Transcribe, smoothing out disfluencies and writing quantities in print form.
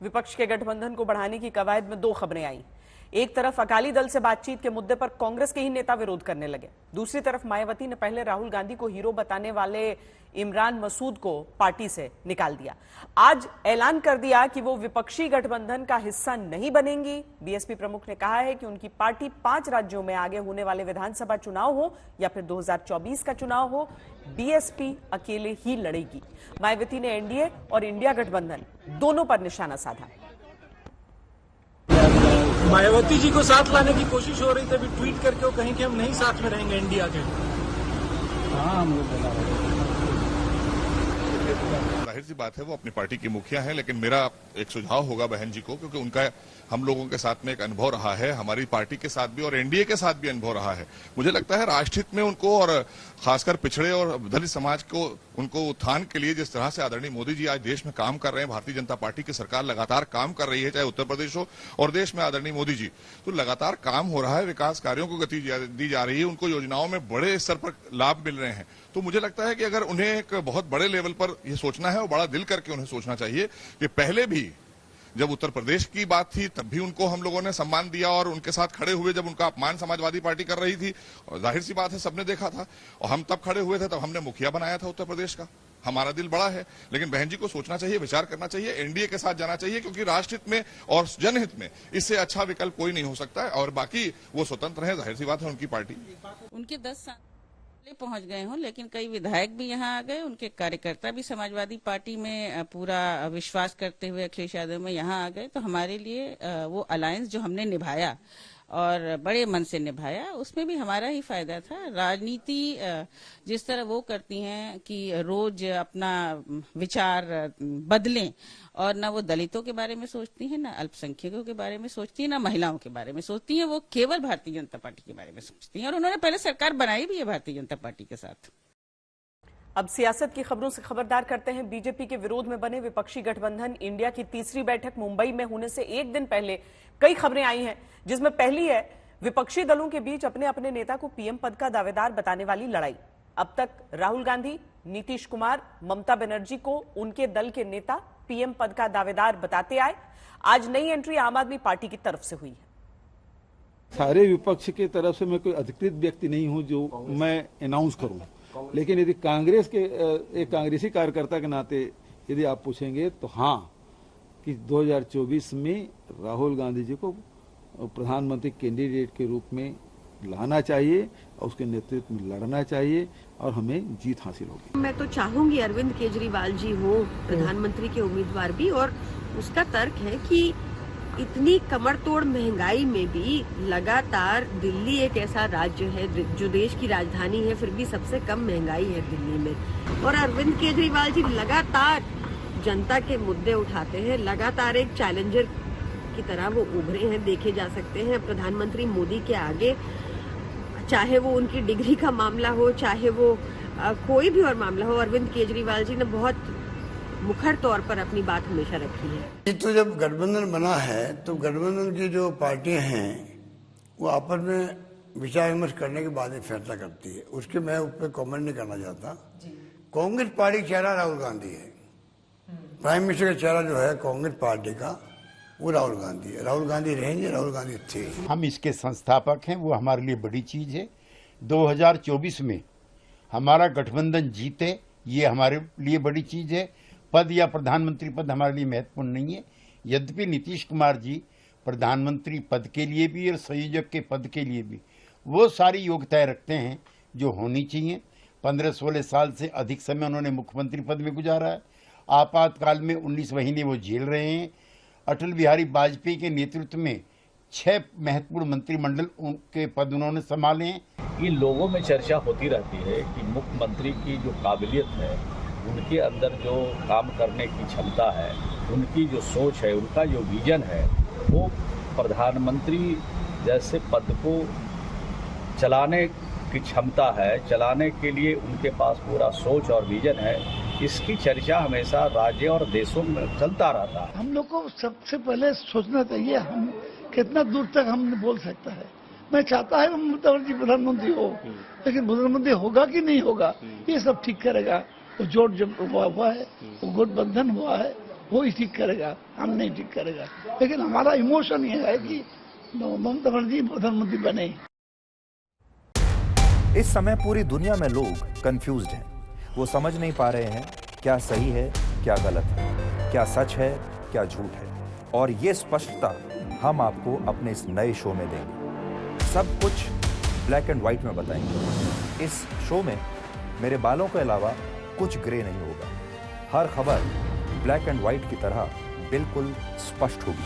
विपक्ष के गठबंधन को बढ़ाने की कवायद में दो खबरें आई। एक तरफ अकाली दल से बातचीत के मुद्दे पर कांग्रेस के ही नेता विरोध करने लगे। दूसरी तरफ मायावती ने पहले राहुल गांधी को हीरो बताने वाले इमरान मसूद को पार्टी से निकाल दिया। आज ऐलान कर दिया कि वो विपक्षी गठबंधन का हिस्सा नहीं बनेंगी। बीएसपी प्रमुख ने कहा है कि उनकी पार्टी 5 राज्यों में आगे होने वाले विधानसभा चुनाव हो या फिर 2024 का चुनाव हो, बीएसपी अकेले ही लड़ेगी। मायावती ने एनडीए और इंडिया गठबंधन दोनों पर निशाना साधा। मायावती जी को साथ लाने की कोशिश हो रही थी, अभी ट्वीट करके वो कहें कि हम नहीं साथ में रहेंगे इंडिया के। हाँ, हम लोग बना रहे हैं। जाहिर सी बात है वो अपनी पार्टी की मुखिया है, लेकिन मेरा एक सुझाव होगा बहन जी को, क्योंकि उनका हम लोगों के साथ में एक अनुभव रहा है, हमारी पार्टी के साथ भी और एनडीए के साथ भी अनुभव रहा है। मुझे लगता है राष्ट्रहित में उनको और खासकर पिछड़े और दलित समाज को उनको उत्थान के लिए जिस तरह से आदरणीय मोदी जी आज देश में काम कर रहे हैं, भारतीय जनता पार्टी की सरकार लगातार काम कर रही है, चाहे उत्तर प्रदेश हो और देश में आदरणीय मोदी जी, तो लगातार काम हो रहा है, विकास कार्यों को गति दी जा रही है, उनको योजनाओं में बड़े स्तर पर लाभ मिल रहे हैं। तो मुझे लगता है कि अगर उन्हें एक बहुत बड़े लेवल पर यह सोचना है और बड़ा दिल करके उन्हें सोचना चाहिए कि पहले भी जब उत्तर प्रदेश की बात थी तब भी उनको हम लोगों ने सम्मान दिया और उनके साथ खड़े हुए जब उनका अपमान समाजवादी पार्टी कर रही थी, और जाहिर सी बात है सबने देखा था, और हम तब खड़े हुए थे, तब हमने मुखिया बनाया था उत्तर प्रदेश का। हमारा दिल बड़ा है, लेकिन बहन जी को सोचना चाहिए, विचार करना चाहिए, एनडीए के साथ जाना चाहिए, क्योंकि राष्ट्रहित में और जनहित में इससे अच्छा विकल्प कोई नहीं हो सकता है। और बाकी वो स्वतंत्र है, जाहिर सी बात है उनकी पार्टी। उनके 10 साल पहुंच गए हों, लेकिन कई विधायक भी यहां आ गए, उनके कार्यकर्ता भी समाजवादी पार्टी में पूरा विश्वास करते हुए अखिलेश यादव में यहां आ गए। तो हमारे लिए वो अलायंस जो हमने निभाया और बड़े मन से निभाया, उसमें भी हमारा ही फायदा था। राजनीति जिस तरह वो करती हैं कि रोज अपना विचार बदलें, और ना वो दलितों के बारे में सोचती हैं, ना अल्पसंख्यकों के बारे में सोचती हैं, ना महिलाओं के बारे में सोचती हैं, वो केवल भारतीय जनता पार्टी के बारे में सोचती हैं। और उन्होंने पहले सरकार बनाई भी है भारतीय जनता पार्टी के साथ। अब सियासत की खबरों से खबरदार करते हैं। बीजेपी के विरोध में बने विपक्षी गठबंधन इंडिया की तीसरी बैठक मुंबई में होने से एक दिन पहले कई खबरें आई हैं, जिसमें पहली है विपक्षी दलों के बीच अपने अपने नेता को पीएम पद का दावेदार बताने वाली लड़ाई। अब तक राहुल गांधी, नीतीश कुमार, ममता बनर्जी को उनके दल के नेता पीएम पद का दावेदार बताते आए। आज नई एंट्री आम आदमी पार्टी की तरफ से हुई है। सारे विपक्ष की तरफ से मैं कोई अधिकृत व्यक्ति नहीं हूं जो मैं अनाउंस करूं, लेकिन यदि कांग्रेस के एक कांग्रेसी कार्यकर्ता के नाते यदि आप पूछेंगे तो हाँ, कि 2024 में राहुल गांधी जी को प्रधानमंत्री कैंडिडेट के रूप में लाना चाहिए और उसके नेतृत्व में लड़ना चाहिए और हमें जीत हासिल होगी। मैं तो चाहूंगी अरविंद केजरीवाल जी हो प्रधानमंत्री के उम्मीदवार भी, और उसका तर्क है कि इतनी कमर तोड़ महंगाई में भी लगातार दिल्ली एक ऐसा राज्य है जो देश की राजधानी है, फिर भी सबसे कम महंगाई है दिल्ली में। और अरविंद केजरीवाल जी लगातार जनता के मुद्दे उठाते हैं, लगातार एक चैलेंजर की तरह वो उभरे हैं, देखे जा सकते हैं प्रधानमंत्री मोदी के आगे। चाहे वो उनकी डिग्री का मामला हो, चाहे वो कोई भी और मामला हो, अरविंद केजरीवाल जी ने बहुत मुखर तौर पर अपनी बात हमेशा रखी है। तो जब गठबंधन बना है तो गठबंधन की जो पार्टियां हैं वो आपस में विचार विमर्श करने के बाद ही फैसला करती है, उसके मैं उस पर कॉमेंट नहीं करना चाहता। कांग्रेस पार्टी का चेहरा राहुल गांधी है, प्राइम मिनिस्टर का चेहरा जो है कांग्रेस पार्टी का वो राहुल गांधी है। राहुल गांधी रहेंगे, राहुल गांधी थे। हम इसके संस्थापक हैं, वो हमारे लिए बड़ी चीज है। 2024 में हमारा गठबंधन जीते, ये हमारे लिए बड़ी चीज है। पद या प्रधानमंत्री पद हमारे लिए महत्वपूर्ण नहीं है। यद्यपि नीतीश कुमार जी प्रधानमंत्री पद के लिए भी और संयोजक के पद के लिए भी वो सारी योग्यताएं रखते हैं जो होनी चाहिए। 15-16 साल से अधिक समय उन्होंने मुख्यमंत्री पद में गुजारा है। आपातकाल में 19 महीने वो झेल रहे हैं। अटल बिहारी वाजपेयी के नेतृत्व में 6 महत्वपूर्ण मंत्रिमंडल के पद उन्होंने संभाले हैं। ये लोगों में चर्चा होती रहती है कि मुख्यमंत्री की जो काबिलियत है, उनके अंदर जो काम करने की क्षमता है, उनकी जो सोच है, उनका जो विजन है, वो प्रधानमंत्री जैसे पद को चलाने की क्षमता है, चलाने के लिए उनके पास पूरा सोच और विजन है। इसकी चर्चा हमेशा राज्य और देशों में चलता रहता है। हम लोग को सबसे पहले सोचना चाहिए हम कितना दूर तक हम बोल सकता है। मैं चाहता है ममता बनर्जी प्रधानमंत्री हो, लेकिन प्रधानमंत्री होगा कि नहीं होगा ये सब ठीक करेगा। वो जोड़ जब हुआ है, वो गठबंधन हुआ है, वो ही ठीक करेगा, हम नहीं ठीक करेगा। लेकिन हमारा इमोशन ये है कि ममता बनर्जी प्रधानमंत्री बने। इस समय पूरी दुनिया में लोग कंफ्यूज्ड हैं। वो समझ नहीं पा रहे हैं क्या सही है, क्या गलत है, क्या सच है, क्या झूठ है। और ये स्पष्टता हम आपको अपने इस नए शो में देंगे। सब कुछ ब्लैक एंड व्हाइट में बताएंगे। इस शो में मेरे बालों के अलावा कुछ ग्रे नहीं होगा। हर खबर ब्लैक एंड व्हाइट की तरह बिल्कुल स्पष्ट होगी।